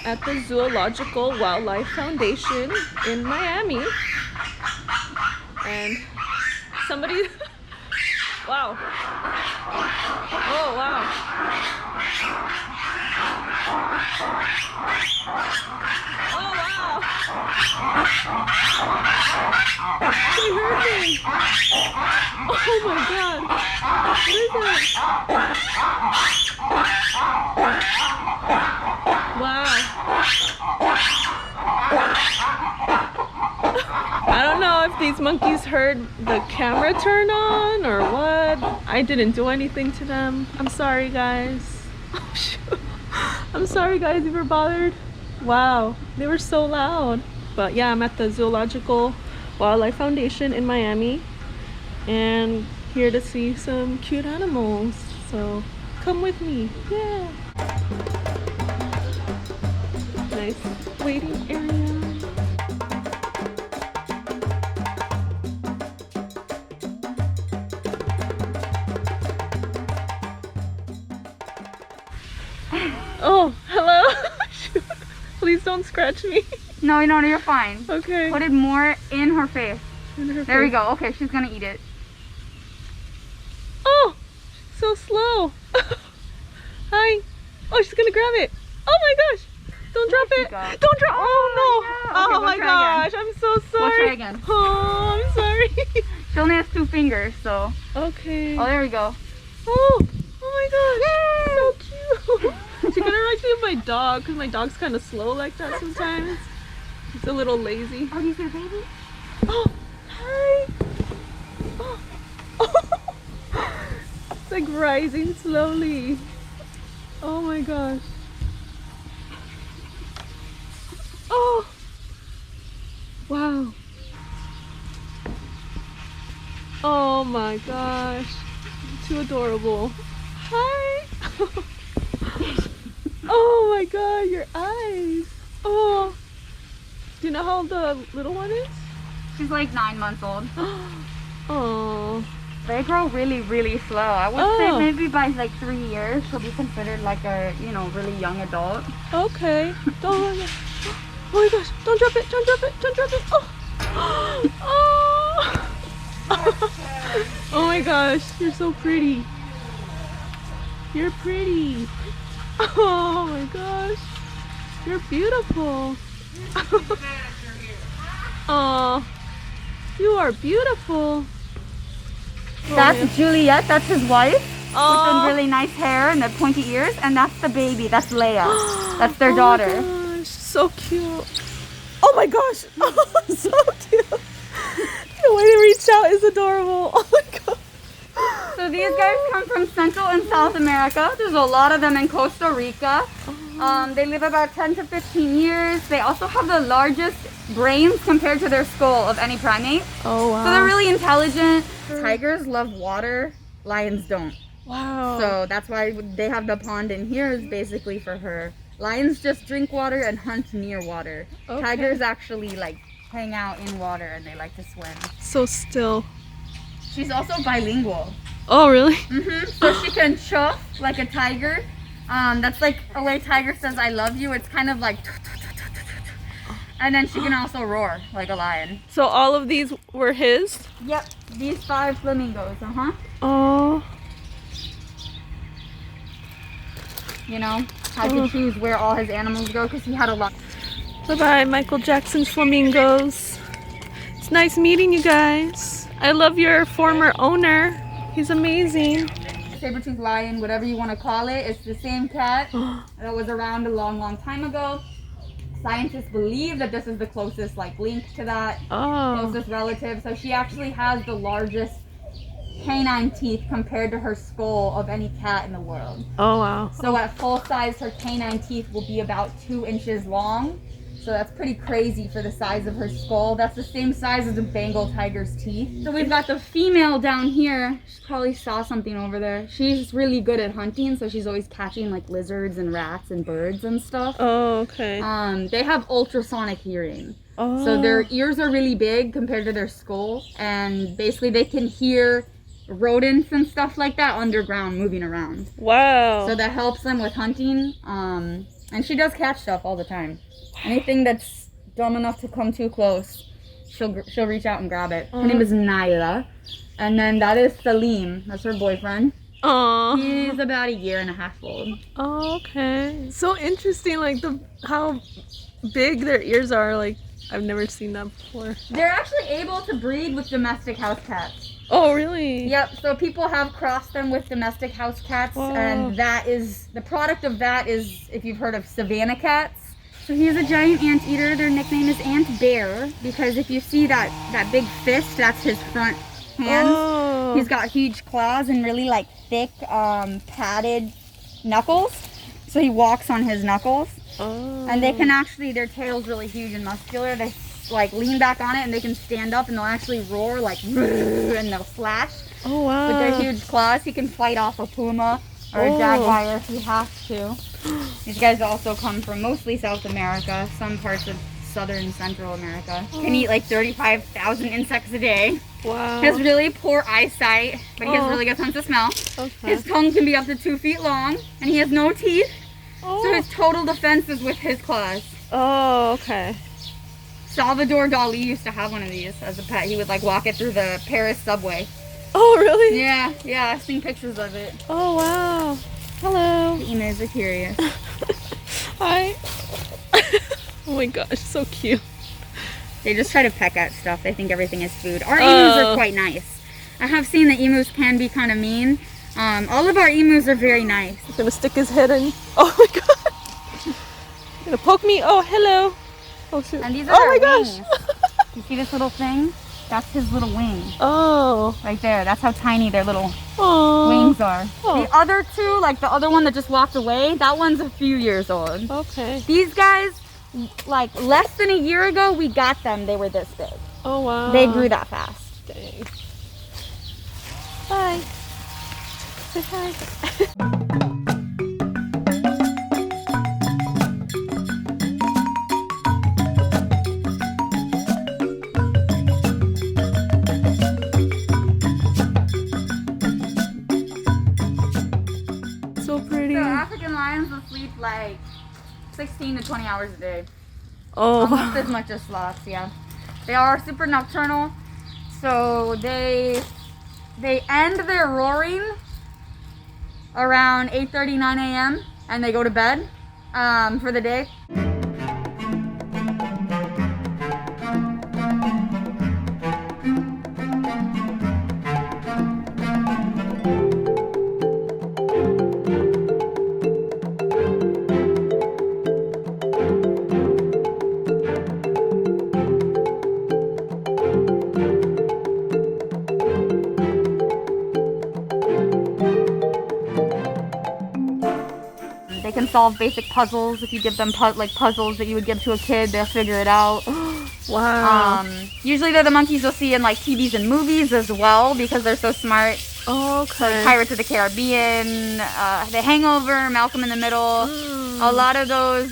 at the Zoological Wildlife Foundation in Miami. And somebody, wow. Oh, wow. Oh, wow. They heard me. Oh my God. What is that? Wow. I don't know if these monkeys heard the camera turn on or what. I didn't do anything to them. I'm sorry, guys. Oh, shoot. I'm sorry, guys, if you're bothered. Wow, they were so loud. But yeah, I'm at the Zoological Wildlife Foundation in Miami and here to see some cute animals. So come with me. Yeah. Nice waiting area. Oh, hello. Please don't scratch me. No, you're fine. Okay. Put it more in her face. There we go. Okay, she's gonna eat it. Oh, so slow. Hi. Oh, she's gonna grab it. Oh my gosh. Don't drop it. Don't drop. Oh no. Yeah. Okay, Oh my gosh. I'm so sorry. We'll try again. Oh, I'm sorry. She only has 2 fingers, so. Okay. Oh, there we go. Oh my gosh. So cute. She kind of reminds me of my dog because my dog's kind of slow like that sometimes. It's a little lazy. Oh, do you see a baby? Oh, hi. Oh. It's like rising slowly. Oh my gosh. Oh. Wow. Oh my gosh. Too adorable. Hi. Oh my god, your eyes. Oh. Do you know how old the little one is? She's like 9 months old. Oh. They grow really, really slow. I would say maybe by like 3 years she'll be considered like a, really young adult. Okay. Don't. Oh my gosh! Don't drop it! Don't drop it! Don't drop it! Oh. Oh. Oh my gosh! You're so pretty. You're pretty. Oh my gosh! You're beautiful. Oh, you are beautiful. That's Juliet, that's his wife, with Oh. the really nice hair and the pointy ears, and that's the baby, that's Leia. That's their daughter. Oh my gosh, so cute. Oh my gosh, oh, so cute. The way they reached out is adorable. Oh my god. So these guys come from Central and South America. There's a lot of them in Costa Rica. They live about 10 to 15 years. They also have the largest brains compared to their skull of any primate. Oh wow. So they're really intelligent. Tigers love water, lions don't. Wow. So that's why they have the pond in here is basically for her. Lions just drink water and hunt near water. Okay. Tigers actually like hang out in water and they like to swim. So still. She's also bilingual. Oh really? So she can chuff like a tiger. That's like a way tiger says I love you. It's kind of like, and then she can also roar like a lion. So all of these were his? Yep, these 5 flamingos, Oh. Had to choose where all his animals go because he had a lot. Bye-bye, Michael Jackson's flamingos. It's nice meeting you guys. I love your former owner. He's amazing. Saber-toothed lion, whatever you want to call it. It's the same cat that was around a long, long time ago. Scientists believe that this is the closest link to that, closest relative. So she actually has the largest canine teeth compared to her skull of any cat in the world. Oh wow. So at full size, her canine teeth will be about 2 inches long. So that's pretty crazy for the size of her skull. That's the same size as a Bengal tiger's teeth. So we've got the female down here. She probably saw something over there. She's really good at hunting, so she's always catching lizards and rats and birds and stuff. Oh, okay. They have ultrasonic hearing. Oh. So their ears are really big compared to their skull, and basically they can hear rodents and stuff like that underground moving around. Wow. So that helps them with hunting. And she does catch stuff all the time. Anything that's dumb enough to come too close, she'll reach out and grab it. Her name is Nyla. And then that is Salim. That's her boyfriend. Aww. He's about 1.5 years old. Oh, okay. So interesting, like how big their ears are. Like, I've never seen that before. They're actually able to breed with domestic house cats. Oh, really? Yep, so people have crossed them with domestic house cats, and that is, the product of that is, if you've heard of Savannah cats. So he's a giant anteater. Their nickname is Ant Bear, because if you see that big fist, that's his front hands. Oh. He's got huge claws and really like thick, padded knuckles. So he walks on his knuckles. Oh. And they can actually, their tail's really huge and muscular. They like lean back on it and they can stand up and they'll actually roar like and they'll slash. Oh, wow. With their huge claws. He can fight off a puma or a jaguar if he has to. These guys also come from mostly South America, some parts of Southern Central America. Can eat like 35,000 insects a day. Wow. He has really poor eyesight, but he has really good sense of smell. Okay. His tongue can be up to 2 feet long, and he has no teeth. So his total defense is with his claws. Oh, okay. Salvador Dali used to have one of these as a pet. He would like walk it through the Paris subway. Oh, really? Yeah, I've seen pictures of it. Oh, wow. Hello. The emus are curious. Hi. Oh my gosh, so cute. They just try to peck at stuff. They think everything is food. Our emus are quite nice. I have seen that emus can be kind of mean. All of our emus are very nice. He's gonna stick his head in. Oh my god. He's gonna poke me. Oh, hello. Oh, shoot. And these are oh my their gosh. wings. You see this little thing? That's his little wing. Oh. Right there. That's how tiny their little Aww. wings are. Oh. The other two, like the other one that just walked away, that one's a few years old. Okay. These guys, like less than a year ago, we got them. They were this big. Oh, wow. They grew that fast. Dang. Bye. Say hi. So pretty. So African lions will sleep like 16 to 20 hours a day. Oh, Almost as much as sloths, yeah. They are super nocturnal, so they end their roaring around 8:30, 9 a.m. and they go to bed for the day. They can solve basic puzzles. If you give them puzzles that you would give to a kid, they'll figure it out. wow. Usually they're the monkeys you'll see in like TVs and movies as well because they're so smart. Okay. Pirates of the Caribbean, The Hangover, Malcolm in the Middle. A lot of those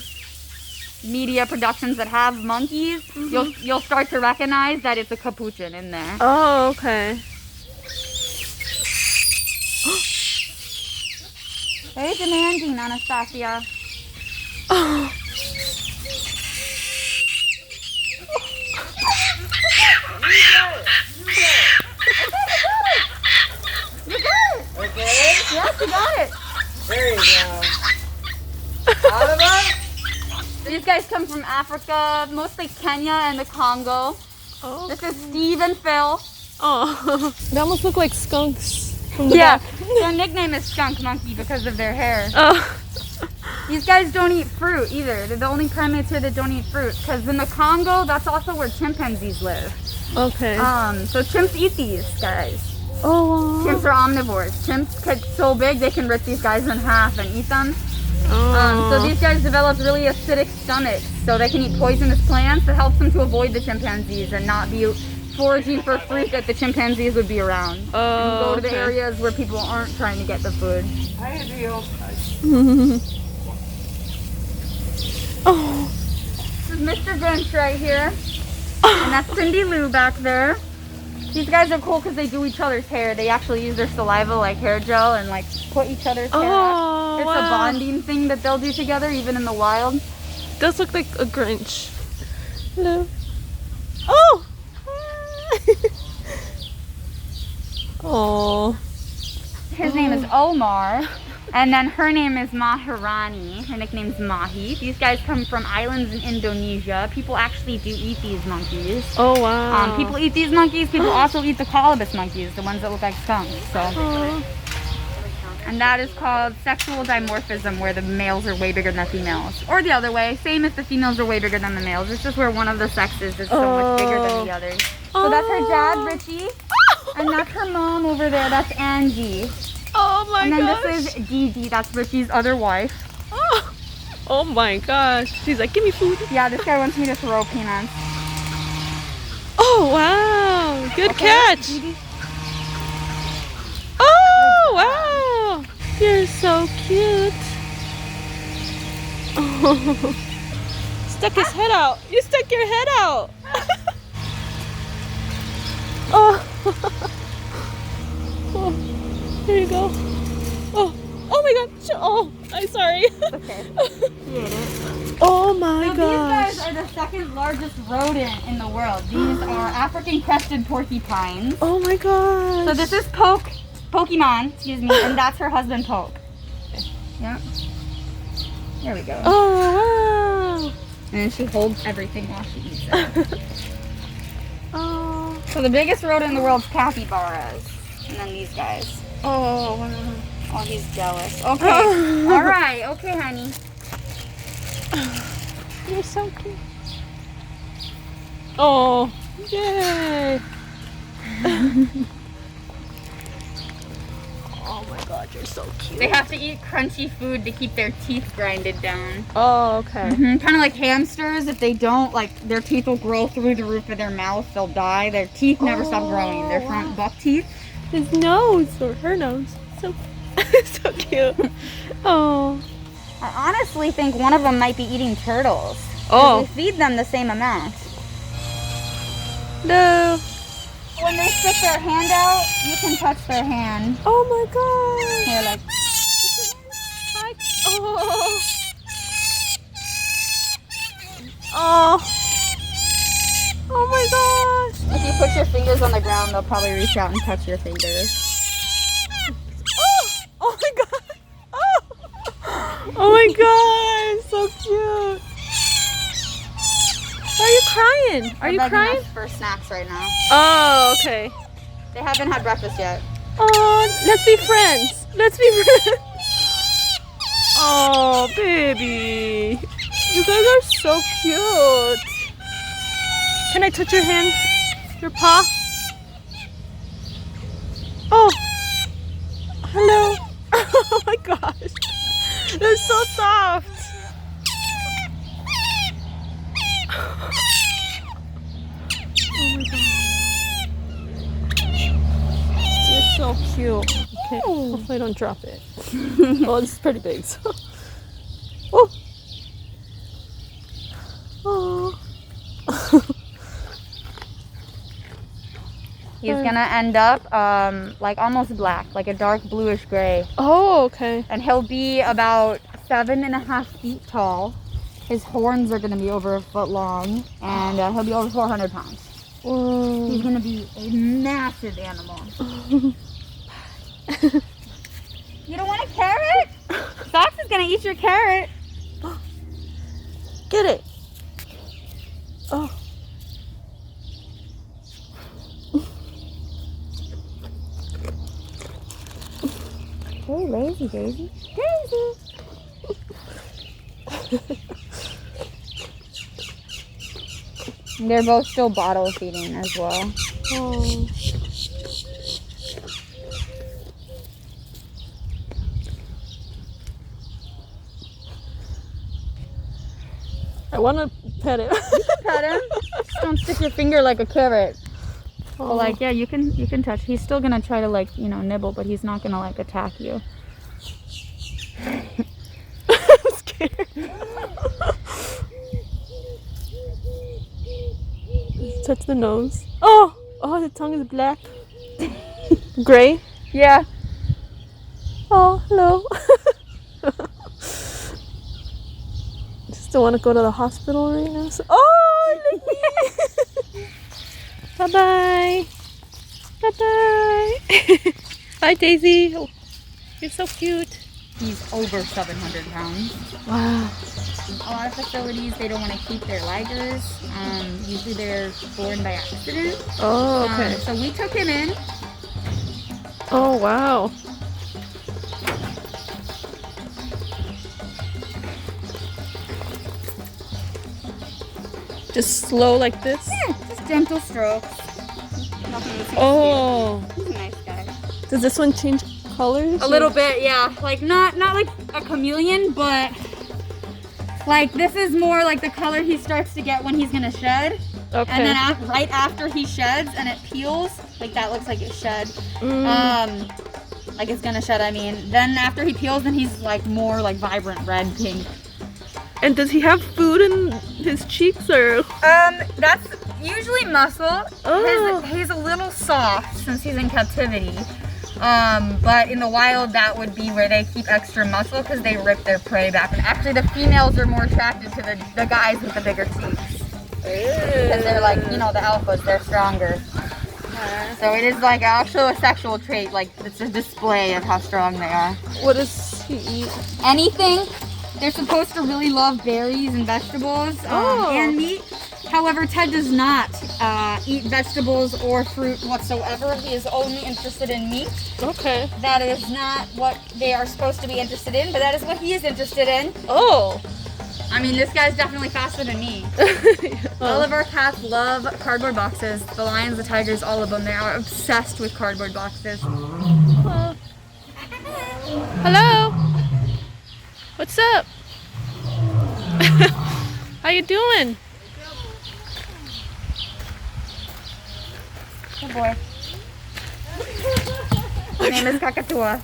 media productions that have monkeys, you'll start to recognize that it's a capuchin in there. Oh, okay. Very demanding, Anastasia. Oh. You got it! Okay, Yes, you got it! there you go. Out of it? These guys come from Africa, mostly Kenya and the Congo. Oh. This is Steve and Phil. Oh. They almost look like skunks from the Yeah, back. their nickname is Skunk Monkey because of their hair. Oh. These guys don't eat fruit either. They're the only primates here that don't eat fruit. Because in the Congo, that's also where chimpanzees live. Okay. So chimps eat these guys. Oh. Chimps are omnivores. Chimps get so big they can rip these guys in half and eat them. Oh. So these guys developed really acidic stomachs, so they can eat poisonous plants. It helps them to avoid the chimpanzees and not be foraging for fruit that the chimpanzees would be around. And go to the areas where people aren't trying to get the food. Oh. This is Mr. Grinch right here. And that's Cindy Lou back there. These guys are cool because they do each other's hair. They actually use their saliva like hair gel and like put each other's hair up. Oh, It's a bonding thing that they'll do together, even in the wild. Does look like a Grinch. Hello. Oh! Oh. His name is Omar. And then her name is Maharani. Her nickname's Mahi. These guys come from islands in Indonesia. People actually do eat these monkeys. Oh, wow. People eat these monkeys. People also eat the colobus monkeys, the ones that look like skunks. So. Oh. And that is called sexual dimorphism, where the males are way bigger than the females. Or the other way, same if the females are way bigger than the males. It's just where one of the sexes is so much bigger than the others. So that's her dad, Richie. And that's her mom over there, that's Angie. Oh my gosh. And then this is Dee, that's Richie's other wife. Oh my gosh. She's like, give me food. Yeah, this guy wants me to throw peanuts. Oh, wow. Good Okay, catch. Dee. Oh, wow. You're so cute. Oh. Stuck his head out. You stuck your head out. Oh. Oh. Here you go. Oh. Oh my god. Oh, I'm sorry. Okay. Oh my So gosh. these guys are the second largest rodent in the world. These are African crested porcupines. Oh my gosh. So this is Pokemon, excuse me, and that's her husband Poke. Yeah. There we go. Oh, wow. And then she holds everything while she eats it. Oh. So the biggest rodent in the world is capybaras. And then these guys. Oh, wow. Oh, he's jealous. Okay. All right. Okay, honey. You're so cute. Oh, yay. Oh my god, you're so cute. They have to eat crunchy food to keep their teeth grinded down. Oh, okay. Kind of like hamsters. If they don't, like, their teeth will grow through the roof of their mouth. They'll die. Their teeth never stop growing. Their front buck teeth. His nose, or her nose. So, so cute. Oh. I honestly think one of them might be eating turtles. Oh. We feed them the same amount. No. When they stick their hand out, you can touch their hand. Oh my god. Here, like. Hi. Oh. Oh. Oh my gosh. If you put your fingers on the ground, they'll probably reach out and touch your fingers. Oh. Oh my god. Oh. Oh my god. So cute. Why are you crying? Are you They're begging crying? us for snacks right now. Oh, okay. They haven't had breakfast yet. Oh, let's be friends. Let's be friends. Oh, baby. You guys are so cute. Can I touch your hand? Your paw? Oh. Hello. Oh my gosh. They're so soft. Oh my god. You're so cute. Okay, hopefully I don't drop it. Oh, this is pretty big. So. Oh. Oh. He's gonna end up like almost black, like a dark bluish gray. Oh, okay. And he'll be about 7.5 feet tall. His horns are gonna be over a foot long, and he'll be over 400 pounds. Whoa. He's gonna be a massive animal. You don't want a carrot? Socks is gonna eat your carrot. Get it. Oh. Hey, lazy Daisy. Daisy. They're both still bottle feeding as well. Oh. I want to pet it. Pet him. Just don't stick your finger like a carrot. Oh. But like, yeah, you can touch. He's still gonna try to, like, you know, nibble, but he's not gonna like attack you. I'm scared. Touch the nose. Oh, oh, the tongue is black. Gray. Yeah. Oh, hello. Still want to go to the hospital right now. So, oh, look me. Bye-bye. Bye-bye. Bye, Daisy. Oh, you're so cute. He's over 700 pounds. Wow. A lot of facilities, they don't want to keep their ligers. Usually they're born by accident. Oh, okay. So we took him in. Oh, wow. Just slow like this? Yeah, just gentle strokes. Nothing too Oh. serious. He's a nice guy. Does this one change colors? A little bit, yeah. Like not like a chameleon, but like this is more like the color he starts to get when he's gonna shed. Okay. And then right after he sheds and it peels, like that looks like it shed. Like it's gonna shed, I mean. Then after he peels, then he's like more like vibrant red, pink. And does he have food in his cheeks or? That's usually muscle. Oh. He's a little soft since he's in captivity. But in the wild, that would be where they keep extra muscle because they rip their prey back. And actually, the females are more attracted to the guys with the bigger cheeks. Because they're like, you know, the alphas, they're stronger. So it is like actually a sexual trait. Like it's a display of how strong they are. What does he eat? Anything. They're supposed to really love berries and vegetables and meat. However, Ted does not eat vegetables or fruit whatsoever. He is only interested in meat. Okay. That is not what they are supposed to be interested in, but that is what he is interested in. Oh. I mean, this guy's definitely faster than me. All of our cats love cardboard boxes. The lions, the tigers, all of them. They are obsessed with cardboard boxes. Hello. What's up? How you doing? Good boy. His name is Cacatoa,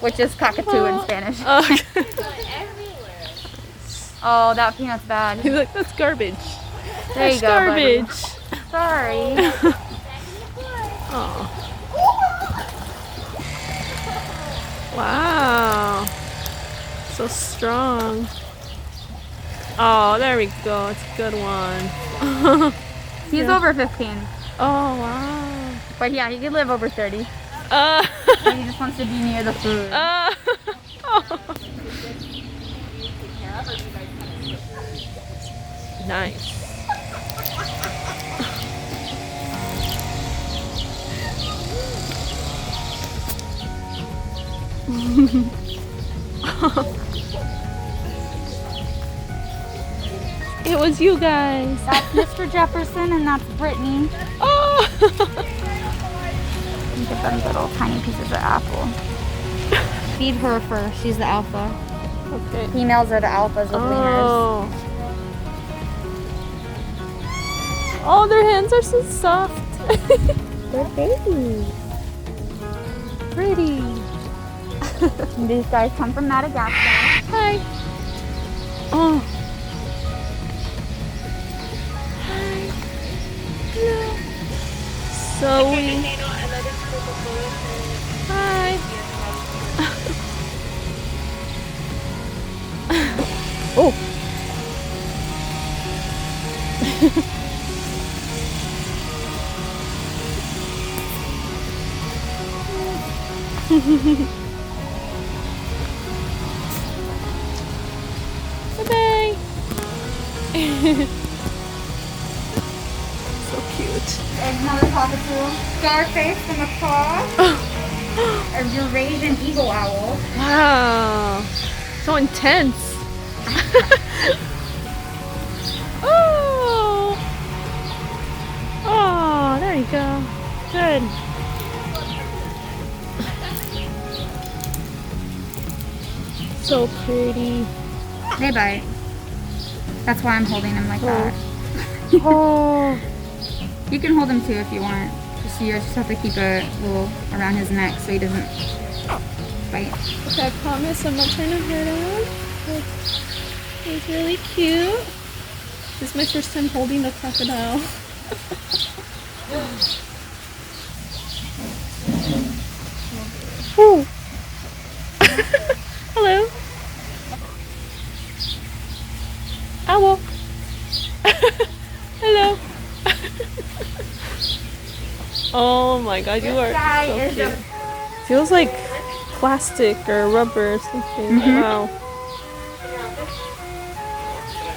which is cockatoo in Spanish. Okay. Oh, that peanut's bad. He's like, that's garbage. There you That's go, garbage. Sorry. Oh. Wow. So strong. Oh, there we go. It's a good one. He's over 15. Oh, wow. But yeah, he could live over 30. He just wants to be near the food. oh. Nice. It was you guys. That's Mr. Jefferson and that's Brittany. Oh. Give them little tiny pieces of apple. Feed her first. She's the alpha. Okay. Females are the alphas with wieners. Oh. Oh, their hands are so soft. They're babies. Pretty. These guys come from Madagascar. Hi. Oh. Hi. Hello. So we. Hi. Oh. Bye-bye. So cute. There's another cockatoo. Scarface the macaw. A Eurasian eagle owl. Wow. So intense. Oh. Oh, there you go. Good. So pretty. They bite. That's why I'm holding them like that. Oh. You can hold him too if you want. You just have to keep a little around his neck so he doesn't bite. Okay, I promise I'm not trying to hurt him. But he's really cute. This is my first time holding a crocodile. Ooh. Hello. Oh my god, you are guy so is cute. Feels like plastic or rubber or something. Wow.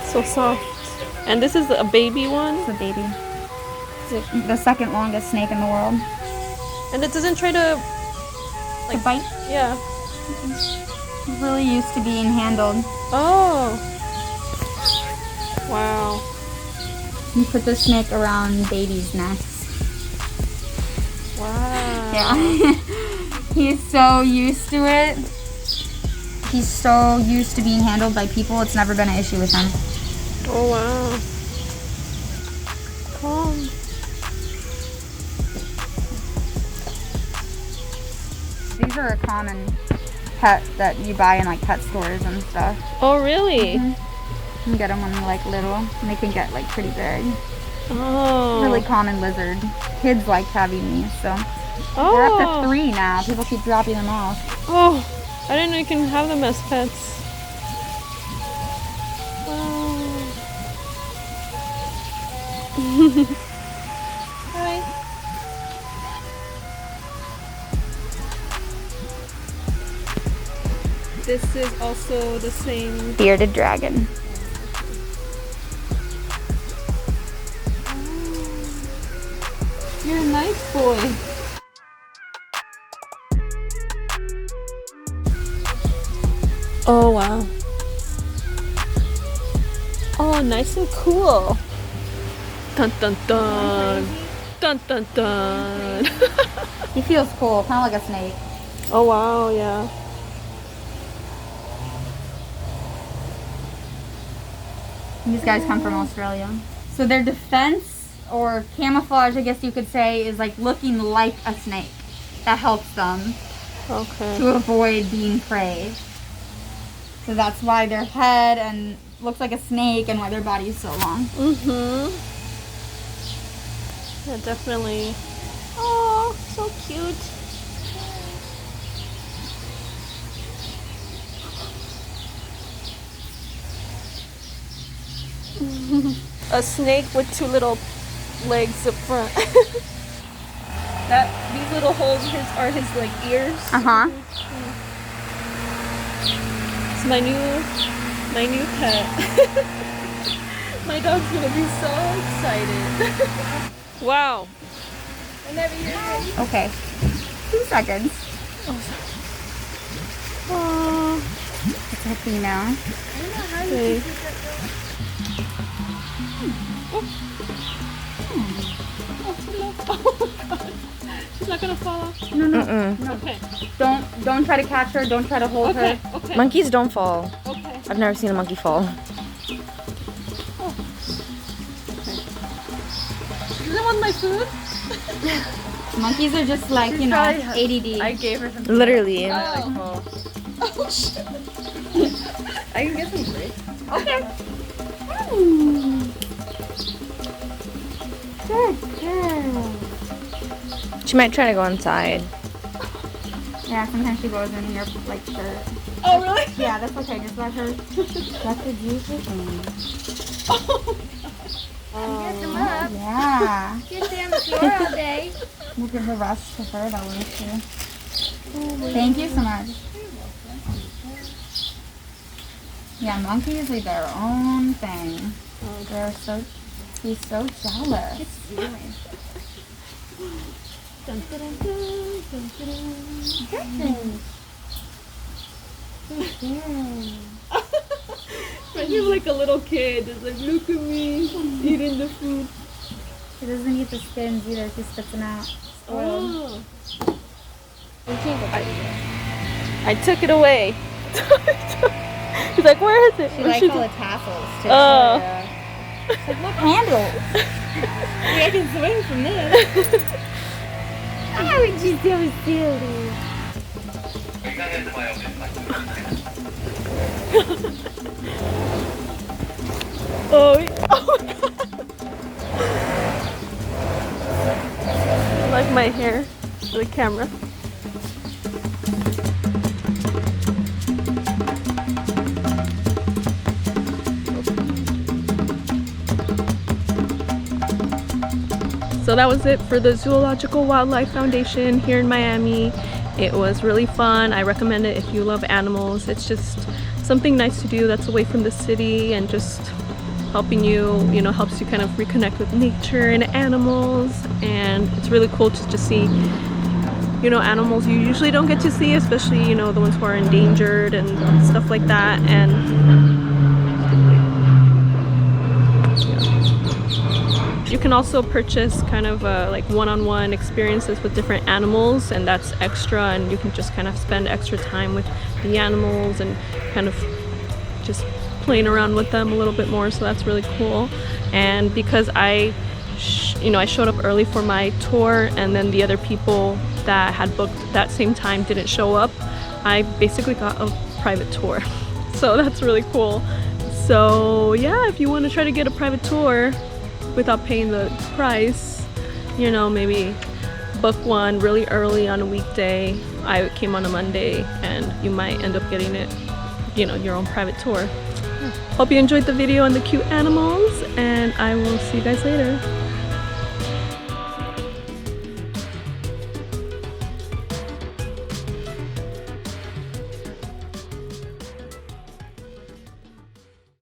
So soft. And this is a baby one? It's a baby. It's the second longest snake in the world. And it doesn't try to... To bite? Yeah. He's really used to being handled. Oh. Wow. You put the snake around babies' necks. Wow. Yeah. He's so used to it. He's so used to being handled by people, it's never been an issue with him. Oh wow. Calm. These are a common pet that you buy in like pet stores and stuff. Oh really? You can get them when they're like little, and they can get like pretty big. Oh. Really common lizard. Kids like having these, so Oh. they're up to 3 now. People keep dropping them off. Oh. I didn't know you can have them as pets. Hi. This is also the same. Bearded dragon. You're a nice boy. Oh wow. Oh, nice and cool. Dun dun dun. Dun dun dun. He feels cool, kind of like a snake. Oh wow, yeah. These guys come from Australia. So their defense or camouflage, I guess you could say, is like looking like a snake. That helps them Okay. to avoid being prey. So that's why their head and looks like a snake and why their body is so long. Mm-hmm. Yeah, definitely. Oh, so cute. A snake with 2 little legs up front. These little holes are his like ears. Uh-huh. It's my new pet. My dog's gonna be so excited. Wow. Okay. 2 seconds. Oh. It's a female. Okay. She's not gonna fall off. No. Okay. Don't try to catch her. Don't try to hold Okay. her. Okay. Monkeys don't fall. Okay. I've never seen a monkey fall. Does it want my food? Monkeys are just like, you know, ADD. I gave her some. Literally. Oh. Oh shit. I can get some grapes. Okay. Good girl. She might try to go inside. Yeah, sometimes she goes in your like shirt. Oh really? Yeah, that's okay. Just let her do her thing. Get them up. Yeah. Get them floor all day. We'll give the rest to her that way too. Thank you so much. Yeah, monkeys are their own thing. He's so jealous. Dun, dun, dun, dun, dun, dun. When you're like a little kid, it's like, look at me eating the food. She doesn't eat the skins either. She spits them out. Oh. We can't go back to it. I took it away. He's like, where is it? She Where's likes she all go- the tassels too. Oh. She's like, look, handles. I can swing from this. How would you so silly? Oh my god. Like my hair, the camera. So that was it for the Zoological Wildlife Foundation here in Miami. It was really fun. I recommend it if you love animals. It's just something nice to do that's away from the city and just helping you, you know, helps you kind of reconnect with nature and animals. And it's really cool to just see, you know, animals you usually don't get to see, especially, you know, the ones who are endangered and stuff like that. And you can also purchase kind of like one-on-one experiences with different animals, and that's extra, and you can just kind of spend extra time with the animals and kind of just playing around with them a little bit more, so that's really cool. And because I showed up early for my tour, and then the other people that had booked that same time didn't show up, I basically got a private tour. So that's really cool. So yeah, if you want to try to get a private tour without paying the price, you know, maybe book one really early on a weekday. I came on a Monday, and you might end up getting it, you know, your own private tour. Hope you enjoyed the video and the cute animals, and I will see you guys later.